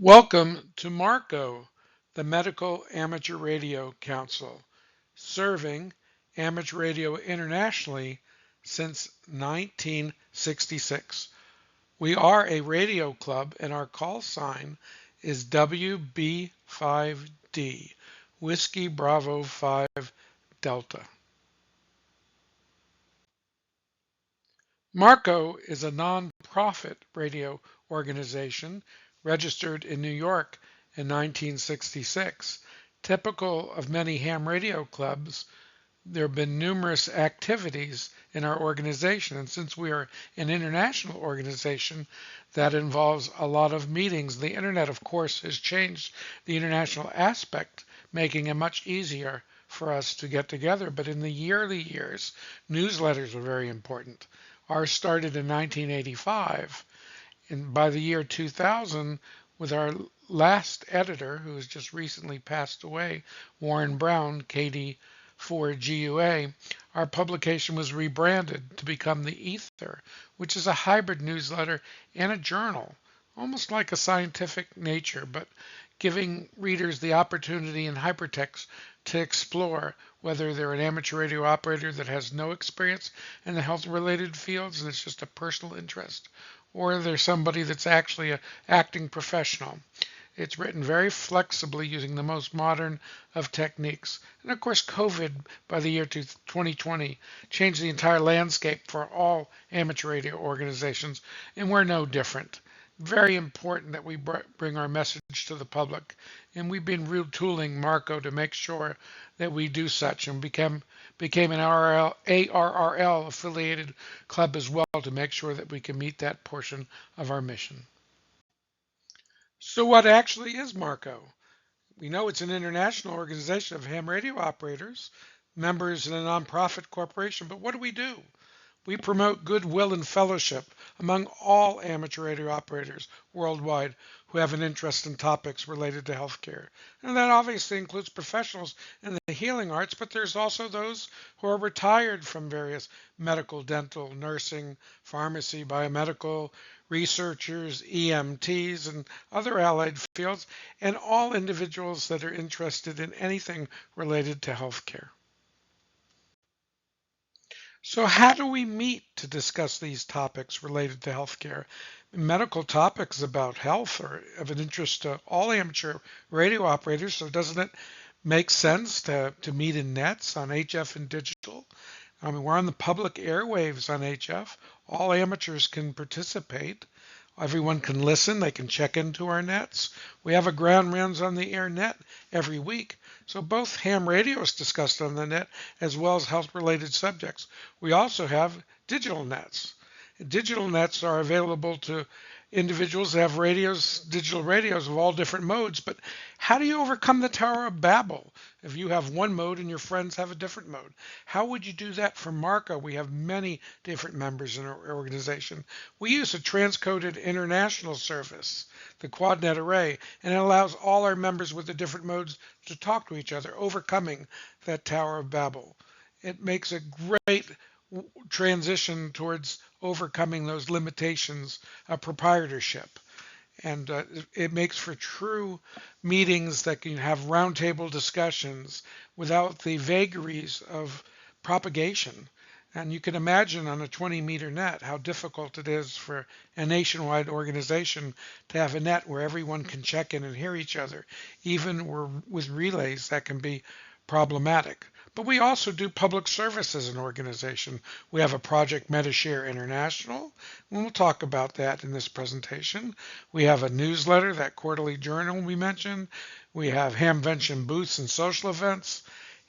Welcome to Marco, the Medical Amateur Radio Council, serving amateur radio internationally since 1966. We are a radio club and our call sign is WB5D, Whiskey Bravo 5 Delta. Marco is a non-profit radio organization registered in New York in 1966. Typical of many ham radio clubs, there have been numerous activities in our organization. And since we are an international organization, that involves a lot of meetings. The internet, of course, has changed the international aspect, making it much easier for us to get together. But in the early years, newsletters were very important. Ours started in 1985, and by the year 2000, with our last editor, who has just recently passed away, Warren Brown, KD4GUA, our publication was rebranded to become the Ether, which is a hybrid newsletter and a journal, almost like a scientific nature, but giving readers the opportunity in hypertext to explore whether they're an amateur radio operator that has no experience in the health related fields and it's just a personal interest, or they're somebody that's actually an acting professional. It's written very flexibly using the most modern of techniques. And of course, COVID by the year 2020 changed the entire landscape for all amateur radio organizations, and we're no different. Very important that we bring our message to the public. And we've been retooling Marco to make sure that we do such and became an ARRL affiliated club as well to make sure that we can meet that portion of our mission. So what actually is Marco? We know it's an international organization of ham radio operators, members in a nonprofit corporation, but what do we do? We promote goodwill and fellowship among all amateur radio operators worldwide who have an interest in topics related to healthcare. And that obviously includes professionals in the healing arts, but there's also those who are retired from various medical, dental, nursing, pharmacy, biomedical, researchers, EMTs, and other allied fields, and all individuals that are interested in anything related to healthcare. So, how do we meet to discuss these topics related to healthcare? Medical topics about health are of an interest to all amateur radio operators, so doesn't it make sense to meet in nets on HF and digital? I mean, we're on the public airwaves on HF. All amateurs can participate. Everyone can listen. They can check into our nets. We have a ground rounds on the air net every week. So both ham radio is discussed on the net as well as health related subjects. We also have digital nets. Digital nets are available to individuals that have radios, digital radios of all different modes. But how do you overcome the Tower of Babel if you have one mode and your friends have a different mode? How would you do that for Marco? We have many different members in our organization. We use a transcoded international service, the QuadNet array, and it allows all our members with the different modes to talk to each other, overcoming that Tower of Babel. It makes a great transition towards overcoming those limitations of proprietorship. And it makes for true meetings that can have roundtable discussions without the vagaries of propagation. And you can imagine on a 20-meter net how difficult it is for a nationwide organization to have a net where everyone can check in and hear each other. Even with relays, that can be problematic. But we also do public service as an organization. We have a project MediShare International, and we'll talk about that in this presentation. We have a newsletter, that quarterly journal we mentioned. We have Hamvention booths and social events,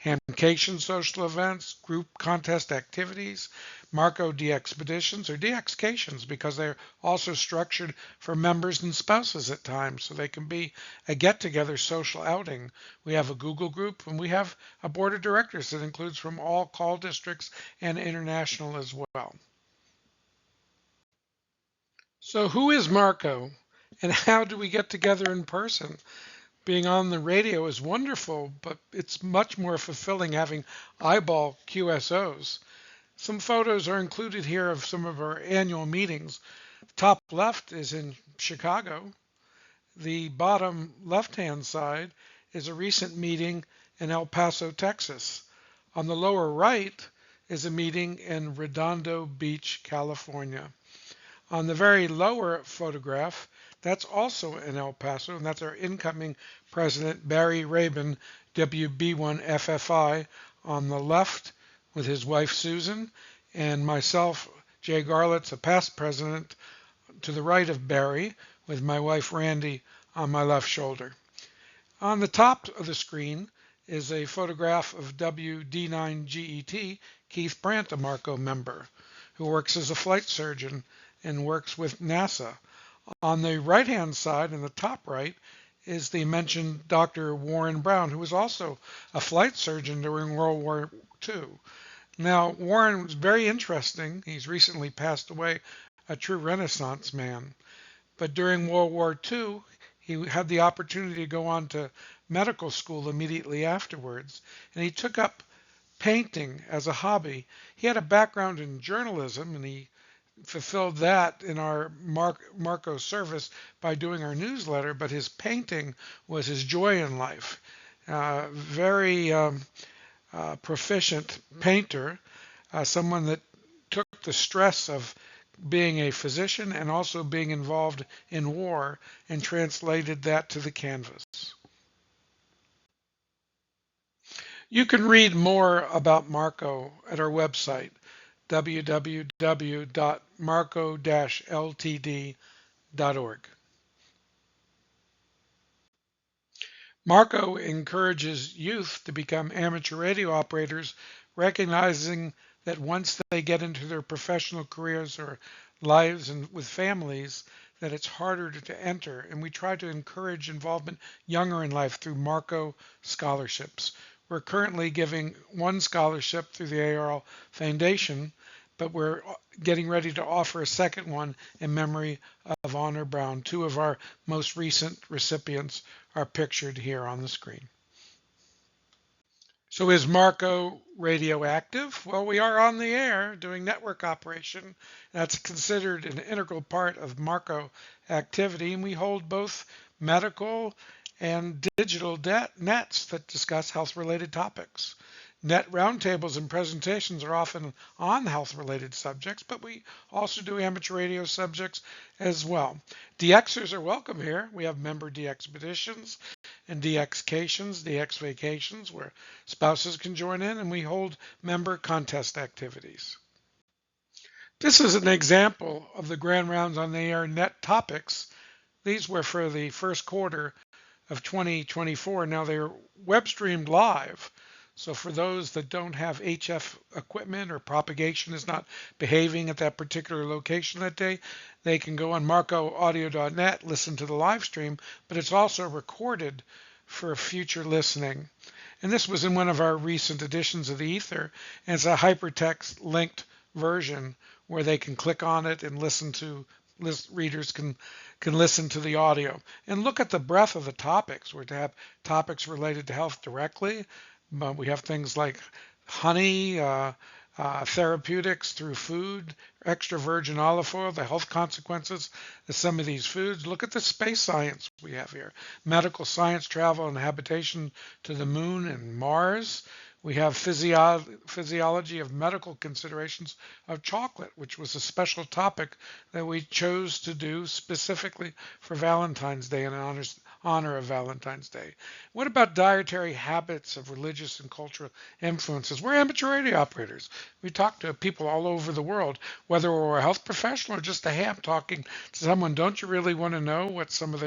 Hamcation social events, group contest activities, Marco DXpeditions or DXcations because they're also structured for members and spouses at times so they can be a get-together social outing. We have a Google group and we have a board of directors that includes from all call districts and international as well. So who is Marco and how do we get together in person? Being on the radio is wonderful, but it's much more fulfilling having eyeball QSOs. Some photos are included here of some of our annual meetings. Top left is in Chicago. The bottom left-hand side is a recent meeting in El Paso, Texas. On the lower right is a meeting in Redondo Beach, California. On the very lower photograph, that's also in El Paso, and that's our incoming president, Barry Rabin, WB1FFI, on the left with his wife, Susan, and myself, Jay Garlitz, a past president, to the right of Barry, with my wife, Randy, on my left shoulder. On the top of the screen is a photograph of WD9GET, Keith Brandt, a Marco member, who works as a flight surgeon and works with NASA. On the right-hand side, in the top right, is the mentioned Dr. Warren Brown, who was also a flight surgeon during World War II. Now, Warren was very interesting. He's recently passed away, a true Renaissance man. But during World War II, he had the opportunity to go on to medical school immediately afterwards, and he took up painting as a hobby. He had a background in journalism, and he fulfilled that in our Marco service by doing our newsletter, but his painting was his joy in life. Very proficient painter, someone that took the stress of being a physician and also being involved in war and translated that to the canvas. You can read more about Marco at our website, www.marco-ltd.org. Marco encourages youth to become amateur radio operators, recognizing that once they get into their professional careers or lives and with families, that it's harder to enter. And we try to encourage involvement younger in life through Marco scholarships. We're currently giving one scholarship through the ARL Foundation, but we're getting ready to offer a second one in memory of Honor Brown. Two of our most recent recipients are pictured here on the screen. So is Marco radioactive? Well, we are on the air doing network operation. That's considered an integral part of Marco activity, and we hold both medical and digital nets that discuss health-related topics. Net roundtables and presentations are often on health-related subjects, but we also do amateur radio subjects as well. DXers are welcome here. We have member DXpeditions and DXcations, DX vacations, where spouses can join in, and we hold member contest activities. This is an example of the Grand Rounds on the Air net topics. These were for the first quarter of 2024. Now they're web streamed live. So for those that don't have HF equipment or propagation is not behaving at that particular location that day, they can go on marcoaudio.net, listen to the live stream, but it's also recorded for future listening. And this was in one of our recent editions of the Ether, and it's a hypertext linked version where they can click on it and listen to readers can listen to the audio. And look at the breadth of the topics. We're to have topics related to health directly. We have things like honey, therapeutics through food, extra virgin olive oil, the health consequences of some of these foods. Look at the space science we have here. Medical science, travel and habitation to the moon and Mars. We have physiology of medical considerations of chocolate, which was a special topic that we chose to do specifically for Valentine's Day in honor of Valentine's Day. What about dietary habits of religious and cultural influences? We're amateur radio operators. We talk to people all over the world, whether we're a health professional or just a ham talking to someone. Don't you really want to know what some of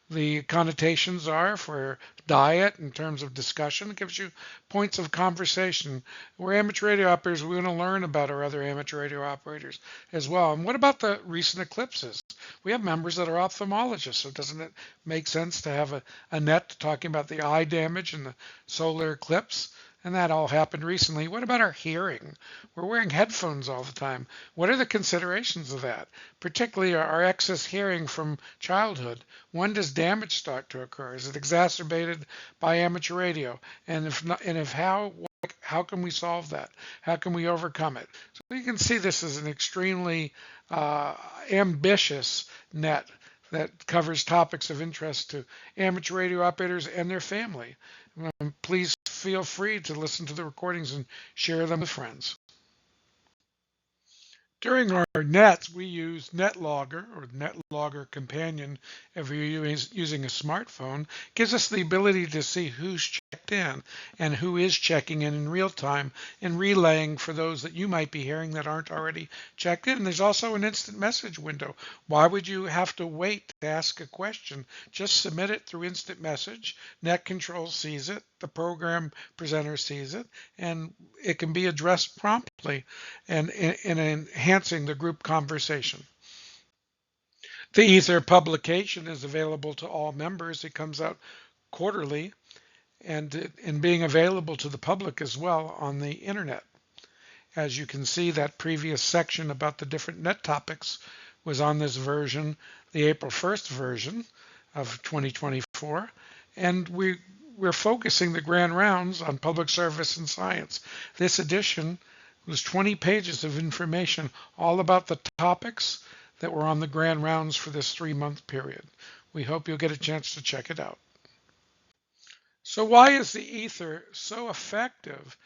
the connotations are for diet in terms of discussion? It gives you points of conversation. We're amateur radio operators. We want to learn about our other amateur radio operators as well. And what about the recent eclipses? We have members that are ophthalmologists, so doesn't it make sense to have a net talking about the eye damage and the solar eclipse? And that all happened recently. What about our hearing? We're wearing headphones all the time. What are the considerations of that? Particularly our excess hearing from childhood. When does damage start to occur? Is it exacerbated by amateur radio? And if not, and if how can we solve that? How can we overcome it? So you can see this is an extremely ambitious net that covers topics of interest to amateur radio operators and their family. Please feel free to listen to the recordings and share them with friends. During our nets, we use NetLogger or NetLogger Companion if you're using a smartphone. It gives us the ability to see who's checked in and who is checking in real time and relaying for those that you might be hearing that aren't already checked in. And there's also an instant message window. Why would you have to wait to ask a question? Just submit it through instant message. Net Control sees it, the program presenter sees it, and it can be addressed promptly and in enhancing the group conversation. The Ether publication is available to all members. It comes out quarterly and being available to the public as well on the internet. As you can see, that previous section about the different net topics was on this version, the April 1st version of 2024, and we're focusing the grand rounds on public service and science. This edition was 20 pages of information all about the topics that were on the grand rounds for this 3-month period. We hope you'll get a chance to check it out. So why is the Ether so effective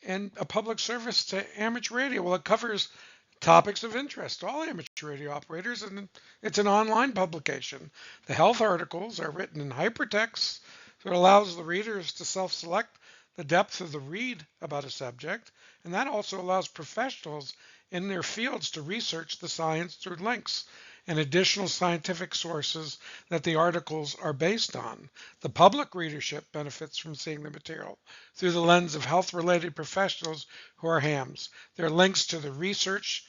and a public service to amateur radio? Well, it covers topics of interest to all amateur radio operators, and it's an online publication. The health articles are written in hypertext, so it allows the readers to self-select the depth of the read about a subject, and that also allows professionals in their fields to research the science through links and additional scientific sources that the articles are based on. The public readership benefits from seeing the material through the lens of health-related professionals who are hams. There are links to the research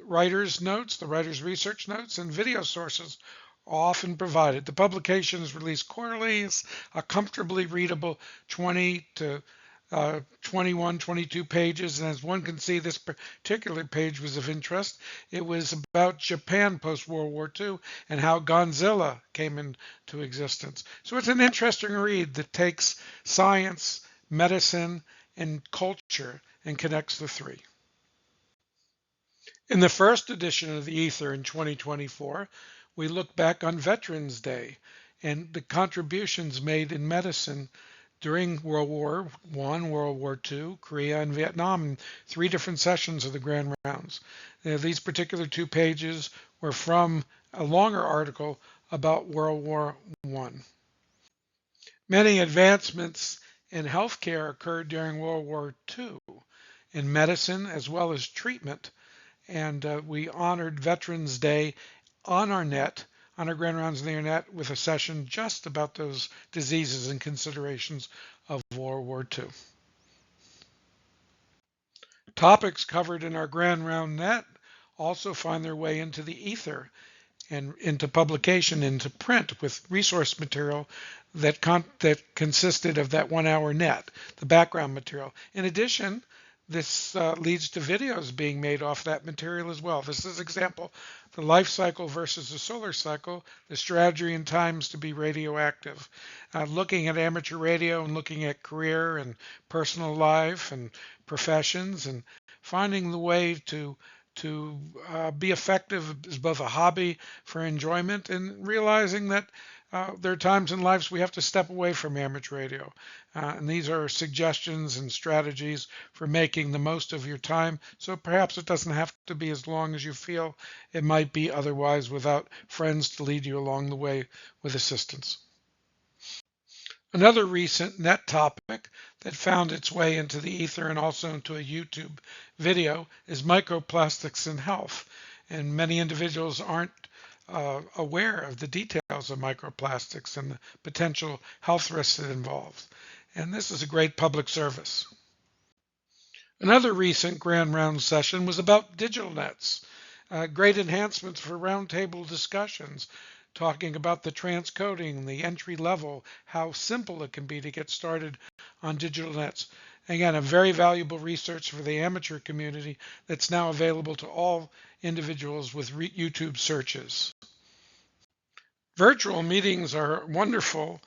writer's notes, the writer's research notes, and video sources often provided. The publication is released quarterly. It's a comfortably readable 20 to 21, 22 pages, and as one can see, this particular page was of interest. It was about Japan post-World War II and how Godzilla came into existence. So it's an interesting read that takes science, medicine, and culture and connects the three. In the first edition of the Ether in 2024, we look back on Veterans Day and the contributions made in medicine during World War I, World War II, Korea, and Vietnam, in 3 different sessions of the Grand Rounds. These particular 2 pages were from a longer article about World War I. Many advancements in healthcare occurred during World War II in medicine as well as treatment, and we honored Veterans Day on our net, on our Grand Rounds on the Internet, with a session just about those diseases and considerations of World War II. Topics covered in our Grand Round net also find their way into the Ether and into publication, into print, with resource material that consisted of that 1-hour net, the background material. In addition, this leads to videos being made off that material as well. This is example, the life cycle versus the solar cycle, the strategy and times to be radioactive. Looking at amateur radio and looking at career and personal life and professions and finding the way to be effective as both a hobby for enjoyment and realizing that there are times in lives we have to step away from amateur radio. And these are suggestions and strategies for making the most of your time. So perhaps it doesn't have to be as long as you feel it might be otherwise without friends to lead you along the way with assistance. Another recent net topic that found its way into the Ether and also into a YouTube video is microplastics in health. And many individuals aren't aware of the details of microplastics and the potential health risks it involves. And this is a great public service. Another recent Grand Round session was about digital nets, great enhancements for roundtable discussions, talking about the transcoding, the entry level, how simple it can be to get started on digital nets. Again, a very valuable research for the amateur community that's now available to all individuals with YouTube searches. Virtual meetings are wonderful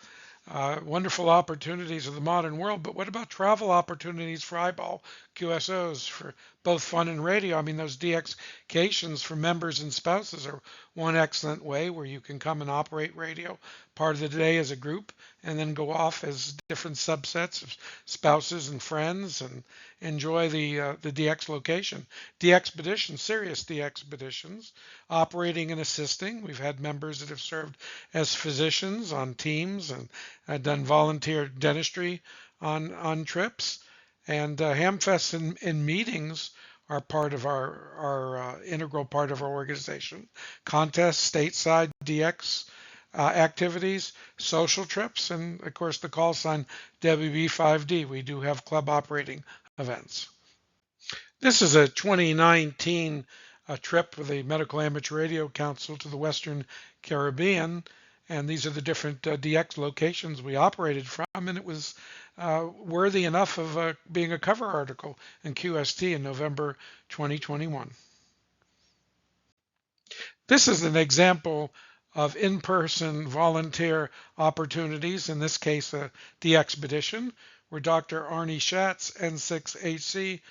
Wonderful opportunities of the modern world, but what about travel opportunities for eyeball QSOs for both fun and radio? I mean, those DXcations for members and spouses are one excellent way where you can come and operate radio part of the day as a group and then go off as different subsets of spouses and friends and enjoy the DX location. DXpedition, serious DXpeditions, operating and assisting. We've had members that have served as physicians on teams and done volunteer dentistry on trips, and Hamfests and meetings are part of our integral part of our organization. Contests, stateside DX activities, social trips, and of course the call sign WB5D. We do have club operating events. This is a 2019 trip with the Medical Amateur Radio Council to the Western Caribbean. And these are the different DX locations we operated from, and it was worthy enough of being a cover article in QST in November 2021. This is an example of in-person volunteer opportunities, in this case a DXpedition, where Dr. Arnie Schatz, N6HC,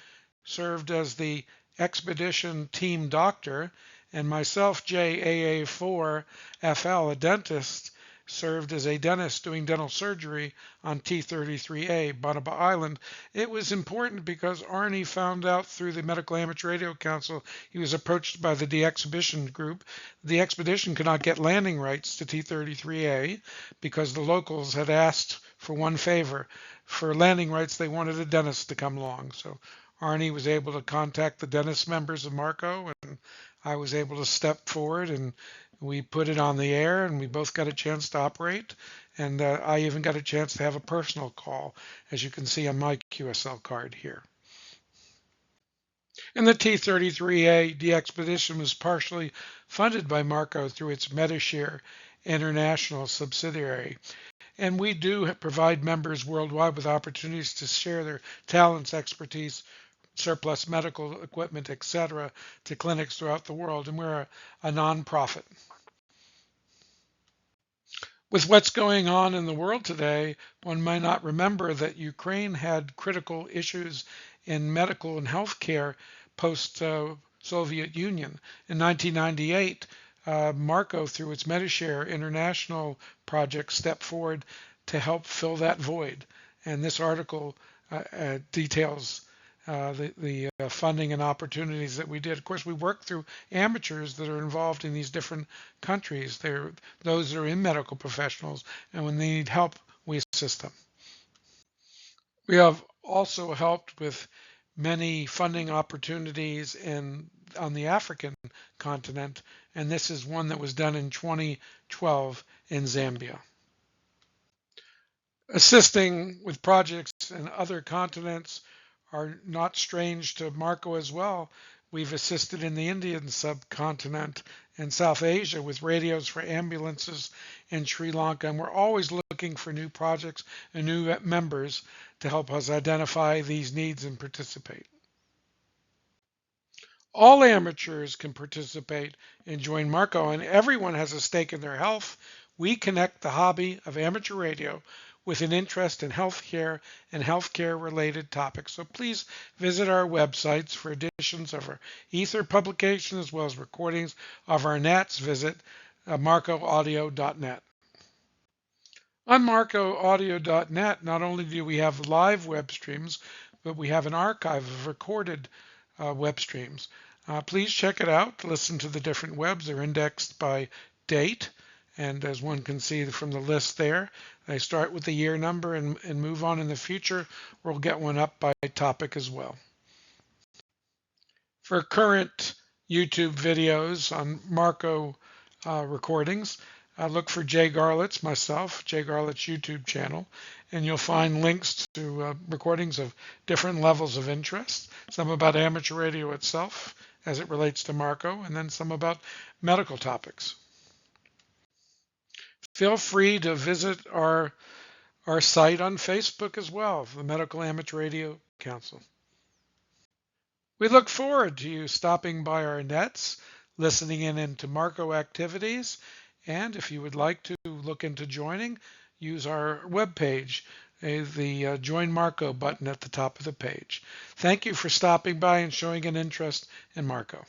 served as the expedition team doctor, and myself, JAA4FL, a dentist, served as a dentist doing dental surgery on T33A, Banaba Island. It was important because Arnie found out through the Medical Amateur Radio Council he was approached by the DXpedition group. The expedition could not get landing rights to T33A because the locals had asked for one favor. For landing rights, they wanted a dentist to come along. So Arnie was able to contact the dentist members of Marco, and I was able to step forward, and we put it on the air, and we both got a chance to operate. And I even got a chance to have a personal call, as you can see on my QSL card here. And the T33A DXpedition was partially funded by Marco through its Medishare International subsidiary. And we do provide members worldwide with opportunities to share their talents, expertise, surplus medical equipment, etc., to clinics throughout the world, and we're a nonprofit. With what's going on in the world today, one might not remember that Ukraine had critical issues in medical and healthcare post-Soviet Union. In 1998, Marco, through its Medishare International project, stepped forward to help fill that void. And this article details the funding and opportunities that we did. Of course, we work through amateurs that are involved in these different countries. They're those that are in medical professionals, and when they need help, we assist them. We have also helped with many funding opportunities on the African continent, and this is one that was done in 2012 in Zambia. Assisting with projects in other continents are not strange to Marco as well. We've assisted in the Indian subcontinent and South Asia with radios for ambulances in Sri Lanka, and we're always looking for new projects and new members to help us identify these needs and participate. All amateurs can participate and join Marco, and everyone has a stake in their health. We connect the hobby of amateur radio with an interest in healthcare and healthcare-related topics. So please visit our websites for editions of our Ether publication as well as recordings of our Nats. Visit marcoaudio.net. On marcoaudio.net, not only do we have live web streams, but we have an archive of recorded web streams. Please check it out. Listen to the different webs. They're indexed by date. And as one can see from the list there, they start with the year number and move on in the future. We'll get one up by topic as well. For current YouTube videos on Marco recordings, look for Jay Garlitz, myself, Jay Garlitz YouTube channel, and you'll find links to recordings of different levels of interest, some about amateur radio itself as it relates to Marco, and then some about medical topics. Feel free to visit our site on Facebook as well, the Medical Amateur Radio Council. We look forward to you stopping by our nets, listening in into Marco activities, and if you would like to look into joining, use our webpage, the Join Marco button at the top of the page. Thank you for stopping by and showing an interest in Marco.